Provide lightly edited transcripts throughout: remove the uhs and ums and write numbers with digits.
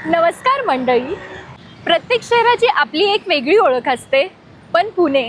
नमस्कार मंडळी. प्रत्येक शहराची आपली एक वेगळी ओळख असते, पण पुणे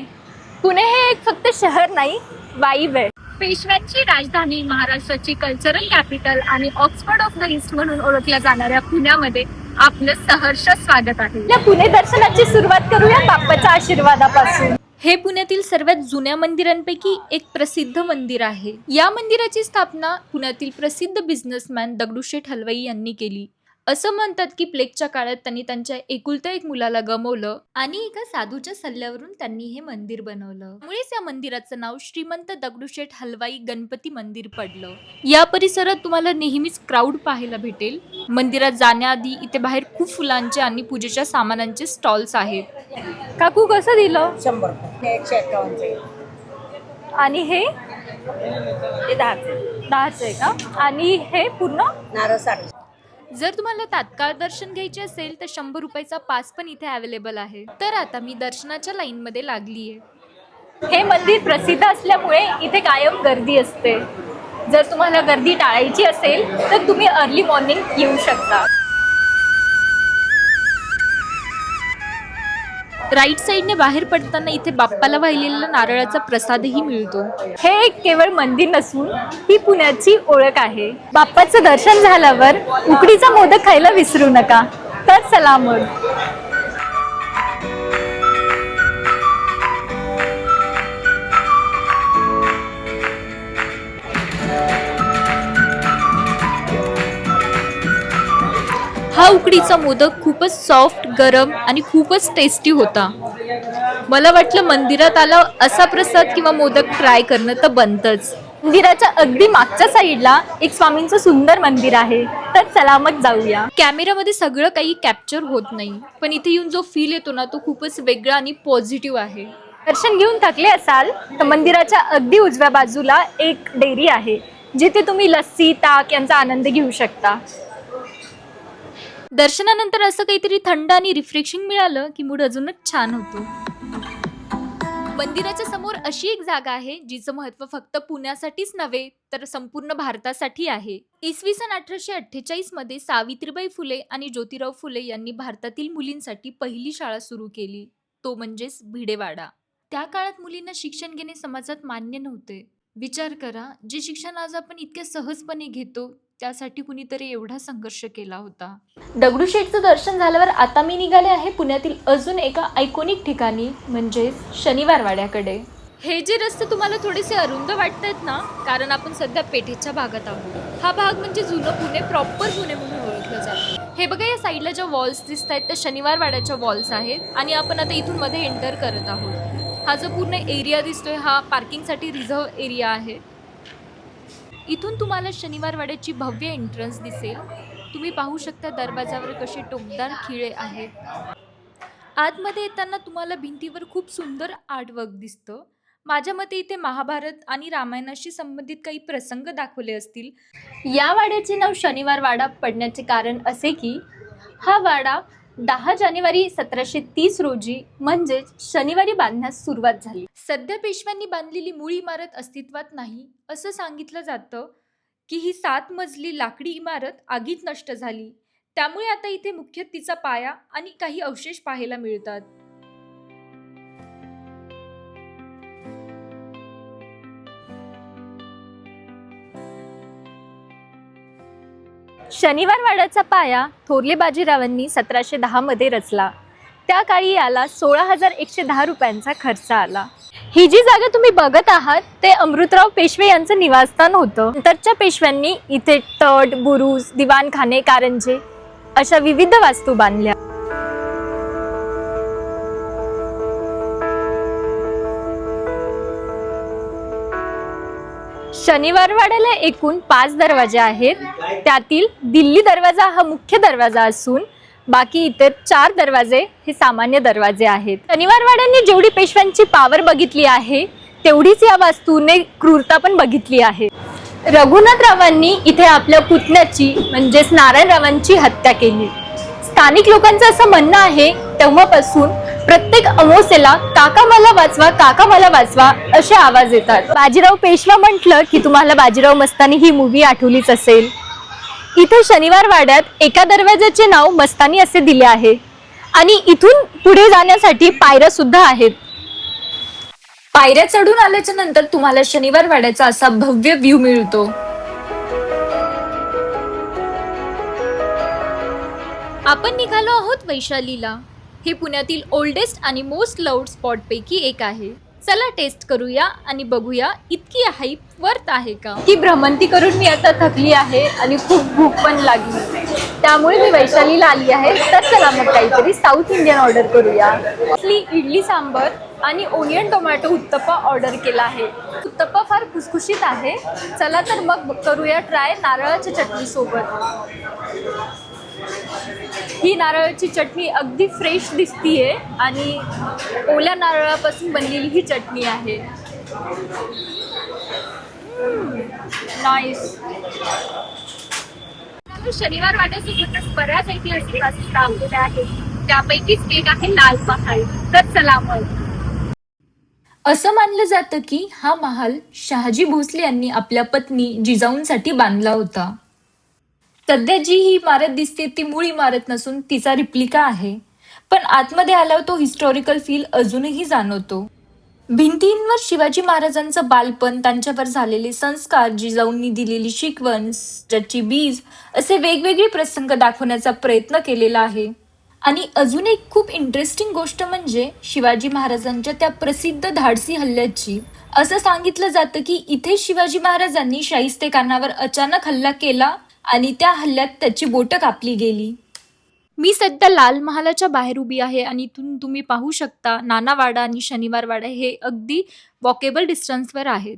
हे एक फक्त शहर नाही, वाईब आहे. पेशव्यांची राजधानी, महाराष्ट्राची कल्चरल कॅपिटल आणि ऑक्सफर्ड ऑफ द ईस्ट म्हणून ओळखल्या जाणाऱ्या पुण्यामध्ये आपलं सहर्ष स्वागत आहे. या पुणे दर्शनाची सुरुवात करूया बाप्पाच्या आशीर्वादापासून. हे पुण्यातील सर्वात जुन्या मंदिरांपैकी एक प्रसिद्ध मंदिर आहे. या मंदिराची स्थापना पुण्यातील प्रसिद्ध बिझनेसमॅन दगडूशेठ हलवाई यांनी केली. असं म्हणतात की प्लेगच्या काळात त्यांनी त्यांच्या एकुलत्या एक मुलाला गमावलं आणि एका साधूच्या सल्ल्यावरून त्यांनी हे मंदिर बनवलं. त्यामुळेच या मंदिराचं नाव श्रीमंत दगडूशेठ हलवाई गणपती मंदिर पडलं. या परिसरात तुम्हाला नेहमीच क्राऊड पाहायला भेटेल. मंदिरात जाण्याआधी इथे बाहेर खूप फुलांचे आणि पूजेच्या सामानांचे स्टॉल्स आहेत. काकू कसं दिलं? 100 रुपये, 151 आणि हे ते 10 आहे का? आणि हे पूर्ण नारळ 60. जर तुम्हाला तात्काळ दर्शन घ्यायचे असेल तर 100 रुपयाचा पास पण इथे अवेलेबल आहे. तर आता मी दर्शनाच्या लाईन मध्ये लागली आहे. हे मंदिर प्रसिद्ध असल्यामुळे इथे कायम गर्दी असते. जर तुम्हाला गर्दी टाळायची असेल तर तुम्ही अर्ली मॉर्निंग येऊ शकता. राईट साईडने बाहेर पडताना इथे बाप्पाला वाहिलेला नारळाचा प्रसादही मिळतो. हे एक केवळ मंदिर नसून ही पुण्याची ओळख आहे. बाप्पाचं दर्शन झाल्यावर उकडीचा मोदक खायला विसरू नका. तर चला मग. हा उकडीचा मोदक खूपच सॉफ्ट, गरम आणि खूपच टेस्टी होता. मला वाटलं मंदिरात आलं असा प्रसाद किंवा मोदक ट्राय करणं तर बनतंच. मंदिराच्या अगदी मागच्या साईडला एक स्वामींचं सुंदर मंदिर आहे. तर चला मग जाऊया. कॅमेरामध्ये सगळं काही कॅप्चर होत नाही, पण इथे येऊन जो फील येतो ना तो खूपच वेगळा आणि पॉझिटिव्ह आहे. दर्शन घेऊन थकले असाल तर मंदिराच्या अगदी उजव्या बाजूला एक डेअरी आहे, जिथे तुम्ही लस्सी, ताक यांचा आनंद घेऊ शकता. दर्शनानंतर असं काहीतरी थंड आणि रिफ्रेशिंग मिळालं की मूड अजूनच छान होतो. मंदिराच्या समोर अशी एक जागा आहे जिचं महत्व फक्त पुण्यासाठीच नव्हे तर संपूर्ण भारतासाठी आहे. इसवी सन 1848 मध्ये सावित्रीबाई फुले आणि ज्योतिराव फुले यांनी भारतातील मुलींसाठी पहिली शाळा सुरू केली, तो म्हणजेच भिडेवाडा. त्या काळात मुलींना शिक्षण घेणे समाजात मान्य नव्हते. विचार करा, जे शिक्षण आज आपण इतक्या सहजपणे घेतो त्यासाठी कुणीतरी एवढा संघर्ष केला होता. दगडूशेठचं दर्शन झाल्यावर आता मी निघाले आहे पुण्यातील अजून एका आयकॉनिक ठिकाणी, म्हणजेच शनिवार वाड्याकडे. हे जे रस्ते तुम्हाला थोडेसे अरुंद वाटतात ना, कारण आपण सध्या पेठेच्या भागात आहोत. हा भाग म्हणजे जुनं पुणे, प्रॉपर पुणे म्हणून ओळखलं जातं. हे बघा, या साईडला ज्या वॉल्स दिसत आहेत त्या शनिवार वाड्याच्या वॉल्स आहेत आणि आपण आता इथून मध्ये एंटर करत आहोत. हा जो पूर्ण एरिया दिसतोय हा पार्किंगसाठी रिझर्व एरिया आहे. इथून तुम्हाला शनिवार वाड्याची भव्य एंट्रन्स दिसेल. तुम्ही पाहू शकता दरवाजावर कसे टोकदार खिळे आहेत. आतमध्ये येताना तुम्हाला भिंतीवर खूप सुंदर आर्टवर्क दिसतं. माझ्या मते इथे महाभारत आणि रामायणाशी संबंधित काही प्रसंग दाखवले असतील. या वाड्याचे नाव शनिवार वाडा पडण्याचे कारण असे की हा वाडा 10 जानेवारी 1730 रोजी म्हणजेच शनिवारी बांधण्यास सुरुवात झाली. सध्या पेशव्यांनी बांधलेली मूळ इमारत अस्तित्वात नाही असं सांगितलं जातं की ही 7 मजली लाकडी इमारत आगीत नष्ट झाली. त्यामुळे आता इथे मुख्य तिचा पाया आणि काही अवशेष पाहायला मिळतात. शनिवार वाड्याचा पाया थोरले बाजीरावांनी 1710 मध्ये रचला. त्या काळी याला 16,110 रुपयांचा खर्च आला. ही जी जागा तुम्ही बघत आहात ते अमृतराव पेशवे यांचं निवासस्थान होतं. नंतरच्या पेशव्यांनी इथे तट, बुरुज, दिवाणखाने, कारंजे अशा विविध वास्तू बांधल्या. शनिवार वाड्याला एकूण 5 दरवाजे आहेत. त्यातील दिल्ली दरवाजा हा मुख्य दरवाजा असून बाकी इतर 4 दरवाजे हे सामान्य दरवाजे आहेत. शनिवार वाड्याने जेवढी पेशव्यांची पावर बघितली आहे तेवढीच या वास्तूने क्रूरता पण बघितली आहे. रघुनाथरावांनी इथे आपल्या पुतण्याची म्हणजेच नारायणरावांची हत्या केली. स्थानिक लोकांचं असं म्हणणं आहे तेव्हापासून प्रत्येक अमावस्येला काका मला वाचवा, काका मला वाचवा असे आवाज येतात. बाजीराव पेशवा म्हटलं की तुम्हाला बाजीराव मस्तानी ही मूवी आठवलीच असेल. इथे शनिवार वाड्यात एका दरवाजाचे नाव मस्तानी असे दिले आहे आणि इथून पुढे जाण्यासाठी पायऱ्या सुद्धा आहेत. पायऱ्या चढून आल्याच्या नंतर तुम्हाला शनिवार वाड्याचा असा भव्य व्ह्यू मिळतो. आपण निघालो आहोत वैशालीला. हे पुण्यातील ओल्डेस्ट आणि मोस्ट लव्ड स्पॉट पैकी एक आहे. चला टेस्ट करूया आणि बघूया इतकी हाईप वर्थ आहे का. ही भ्रमंती करून मी आता थकली आहे आणि खूप भूक पण लागली, त्यामुळे मी वैशालीला आली आहे. तर चला मग काहीतरी साऊथ इंडियन ऑर्डर करूया. इडली सांबर आणि ओनियन टोमॅटो उत्तप्पा ऑर्डर केला आहे. उत्तप्पा फार खुसखुशीत आहे. चला तर मग करूया ट्राय नारळाच्या चटणी सोबत. ही नारळाची चटणी अगदी फ्रेश दिसतीये आणि ओल्या नारळापासून बनलेली ही चटणी आहे. नाईस. शनिवार वाड्यासोबतच बऱ्याच ऐतिहासिक वास्तू लावलेल्या आहेत. त्यापैकीच एक आहे लाल महाल. तर चला मग. असं मानलं जातं की हा महाल शहाजी भोसले यांनी आपल्या पत्नी जिजाऊंसाठी बांधला होता. सध्या जी ही इमारत दिसते ती मूळ इमारत नसून तिचा रिप्लिका आहे, पण आतमध्ये आल्यावर तो हिस्टॉरिकल फील अजूनही जाणवतो. भिंतींवर शिवाजी महाराजांचं बालपण, त्यांच्यावर झालेले संस्कार, जिजाऊंनी दिलेली शिकवण, ज्याची बीज असे वेगवेगळे प्रसंग दाखवण्याचा प्रयत्न केलेला आहे. आणि अजून एक खूप इंटरेस्टिंग गोष्ट म्हणजे शिवाजी महाराजांच्या त्या प्रसिद्ध धाडसी हल्ल्याची. असं सांगितलं जातं की इथे शिवाजी महाराजांनी शाहिस्तेखानावर अचानक हल्ला केला आणि त्या हल्ल्यात त्याची बोटं कापली गेली. मी सध्या लाल महालाच्या बाहेर उभी आहे आणि इथून तुम्ही पाहू शकता नानावाडा आणि शनिवार वाडा हे अगदी वॉकेबल डिस्टन्सवर आहेत.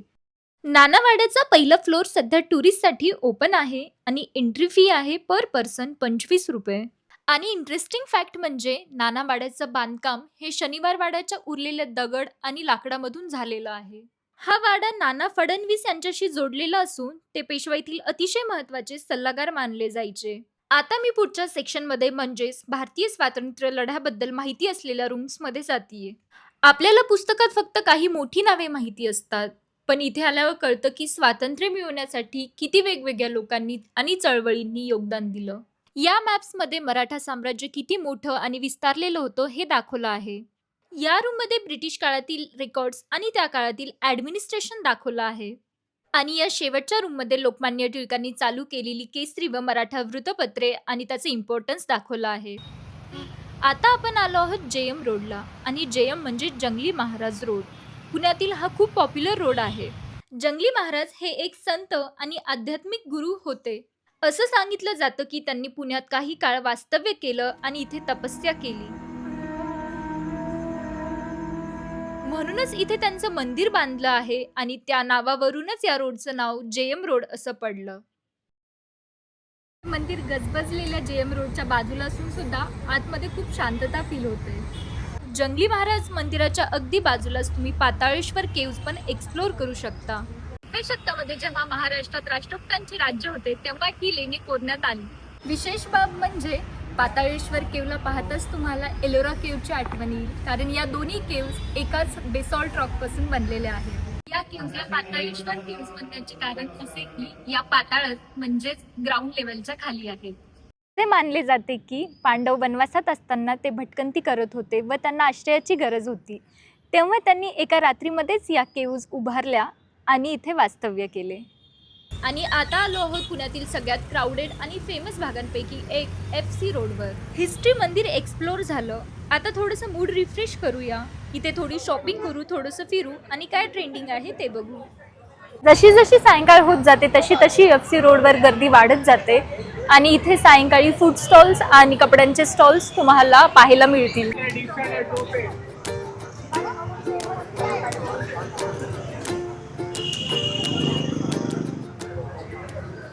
नानावाड्याचा पहिला फ्लोअर सध्या टुरिस्टसाठी ओपन आहे आणि एंट्री फी आहे पर पर्सन 25 रुपये. आणि इंटरेस्टिंग फॅक्ट म्हणजे नानावाड्याचं बांधकाम हे शनिवार वाड्याच्या उरलेल्या दगड आणि लाकडामधून झालेलं आहे. हा वाडा नाना फडणवीस यांच्याशी जोडलेला असून ते पेशवाईतील अतिशय महत्त्वाचे सल्लागार मानले जायचे. आता मी पुढच्या सेक्शनमध्ये म्हणजेच भारतीय स्वातंत्र्य लढ्याबद्दल माहिती असलेल्या रूम्समध्ये जातीये. आपल्याला पुस्तकात फक्त काही मोठी नावे माहिती असतात, पण इथे आल्यावर कळतं की स्वातंत्र्य मिळवण्यासाठी किती वेगवेगळ्या लोकांनी आणि चळवळींनी योगदान दिलं. या मॅप्समध्ये मराठा साम्राज्य किती मोठं आणि विस्तारलेलं होतं हे दाखवलं आहे. या रूममध्ये ब्रिटिश काळातील रेकॉर्ड्स आणि त्या काळातील ॲडमिनिस्ट्रेशन दाखवलं आहे. आणि या शेवटच्या रूममध्ये लोकमान्य टिळकांनी चालू केलेली केसरी व मराठा वृत्तपत्रे आणि त्याचे इम्पॉर्टन्स दाखवलं आहे. आता आपण आलो आहोत जेएम रोडला. आणि जेएम म्हणजे जंगली महाराज रोड. पुण्यातील हा खूप पॉप्युलर रोड आहे. जंगली महाराज हे एक संत आणि आध्यात्मिक गुरु होते. असं सांगितलं जातं की त्यांनी पुण्यात काही काळ वास्तव्य केलं आणि इथे तपस्या केली. म्हणूनच इथे त्यांचं मंदिर बांधलं आहे आणि त्या नावावरूनच या रोडचं नाव जेएम रोड असं पडलं. मंदिर गजबजलेल्या जेएम रोडच्या बाजूला असून सुद्धा आतमध्ये खूप शांतता फील होते. जंगली महाराज मंदिराच्या अगदी बाजूलाच तुम्ही पाताळेश्वर केव्ज पण एक्सप्लोर करू शकता. 9व्या शतकामध्ये जेव्हा महाराष्ट्रात राष्ट्रकुटांचे राज्य होते तेव्हा ही लेणी कोरण्यात आली. विशेष बाब म्हणजे पाताळेश्वर केवला पाहताच तुम्हाला एलोरा केवची आठवण येईल, कारण या दोन्ही केव्ज एकाच बेसॉल्ट रॉक पासून बनलेल्या आहेत. या केव्जला पाताळेश्वर केव्ज म्हणण्याचे कारण असे की या पाताळात म्हणजेच ग्राउंड लेवलच्या खाली आहेत. असे मानले जाते की पांडव वनवासात असताना ते भटकंती करत होते व त्यांना आश्रयाची गरज होती. तेव्हा त्यांनी एका रात्रीमध्येच या केव्ज उभारल्या आणि इथे वास्तव्य केले. आणि आता आलो आहोत पुण्यातील सगळ्यात क्राऊडेड आणि फेमस भागांपैकी एक FC रोडवर. हिस्ट्री मंदिर एक्सप्लोर झालं. आता थोडंसं मूड रिफ्रेश करूया. इथे थोडी शॉपिंग करू, थोडंसं फिरू आणि काय ट्रेंडिंग आहे ते बघू. जशी जशी सायंकाळ होत जाते तशी तशी FC रोडवर गर्दी वाढत जाते आणि इथे सायंकाळी फूड स्टॉल्स आणि कपड्यांचे स्टॉल्स तुम्हाला पाहायला मिळतील.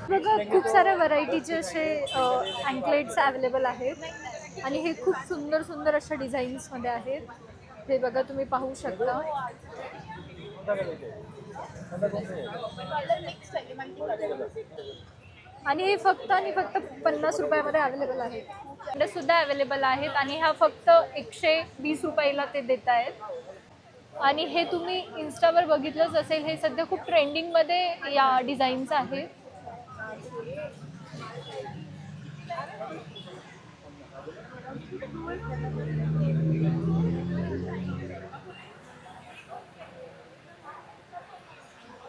बघा, खूप साऱ्या व्हरायटीचे असे अँकलेट्स अवेलेबल आहेत आणि हे खूप सुंदर सुंदर अशा डिझाईन्समध्ये आहेत. हे बघा, तुम्ही पाहू शकता. आणि हे फक्त आणि फक्त 50 रुपयामध्ये अवेलेबल आहेत. अंडे सुद्धा अवेलेबल आहेत आणि हा फक्त 120 रुपयाला ते देत आहेत. आणि हे तुम्ही इन्स्टावर बघितलंच असेल, हे सध्या खूप ट्रेंडिंगमध्ये या डिझाईन्स आहेत.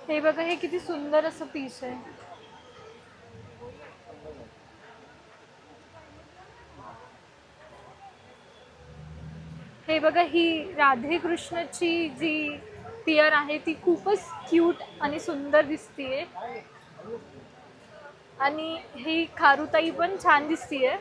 हे बघा, हे किती सुंदर असं पीस आहे. हे बघा, ही राधे कृष्णाची जी पियर आहे ती खूपच क्यूट आणि सुंदर दिसतीये. आणि ही खारुताई पण छान दिसतीये.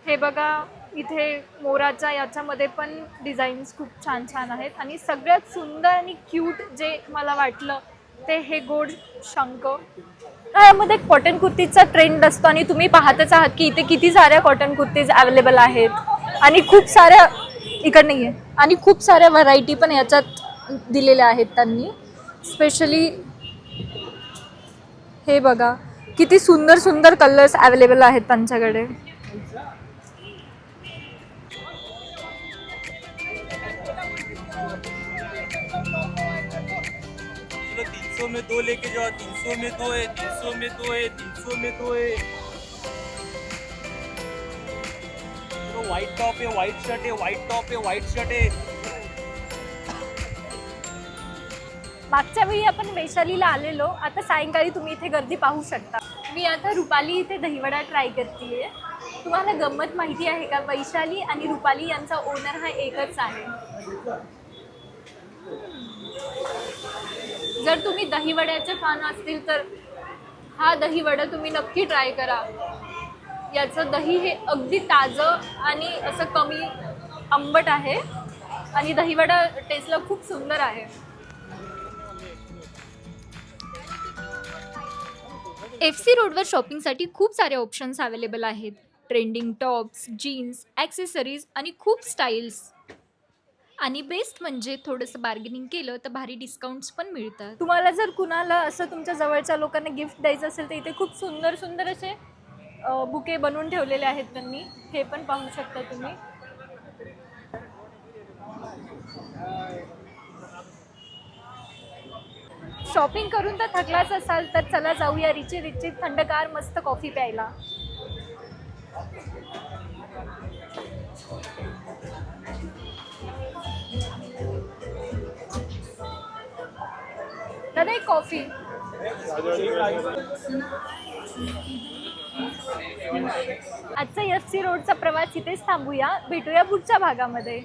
हे बघा, इथे मोराच्या याच्यामध्ये पण डिझाईन्स खूप छान छान आहेत. आणि सगळ्यात सुंदर आणि क्यूट जे मला वाटलं ते हे गोड शंख. यामध्ये कॉटन कुर्तीचा ट्रेंड असतो आणि तुम्ही पाहतच आहात की इथे किती साऱ्या कॉटन कुर्तीज अवेलेबल आहेत. आणि खूप साऱ्या इकडे नाही आहे. आणि खूप साऱ्या व्हरायटी पण याच्यात दिलेल्या आहेत त्यांनी. स्पेशली हे बघा, किती सुंदर सुंदर कलर्स अवेलेबल आहेत त्यांच्याकडे. चलो 300 में दो लेके जाओ, 300 में दो है, 300 में दो है, 300 में दो है. चलो व्हाइट टॉप है, व्हाइट शर्ट है, व्हाइट टॉप है, व्हाइट शर्ट है. मागच्या वेळी आपण वैशालीला आलेलो. आता सायंकाळी तुम्ही इथे गर्दी पाहू शकता. मी आता रुपाली इथे दहीवडा ट्राय करतेय. तुम्हाला गंमत माहिती आहे का, वैशाली आणि रुपाली यांचा ओनर हा एकच आहे. जर तुम्ही दहीवड्याचे फॅन असतील तर हा दहीवडा तुम्ही नक्की ट्राय करा. याचं दही हे अगदी ताजं आणि असं कमी आंबट आहे. आणि दहीवडा टेस्टला खूप सुंदर आहे. FC रोडवर शॉपिंगसाठी खूप सारे ऑप्शन्स अवेलेबल आहेत. ट्रेंडिंग टॉप्स, जीन्स, ॲक्सेसरीज आणि खूप स्टाईल्स. आणि बेस्ट म्हणजे थोडंसं बार्गेनिंग केलं तर भारी डिस्काउंट्स पण मिळतात. तुम्हाला जर कुणाला असं तुमच्या जवळच्या लोकांना गिफ्ट द्यायचं असेल तर इथे खूप सुंदर सुंदर असे बुके बनवून ठेवलेले आहेत त्यांनी. हे पण पाहू शकता तुम्ही. शॉपिंग करून तर थकलाच असाल तर चला जाऊया रिची रिची थंडगार मस्त कॉफी प्यायला. दादा एक कॉफी. आजचा FC रोडचा प्रवास इथेच थांबूया. भेटूया पुढच्या भागामध्ये.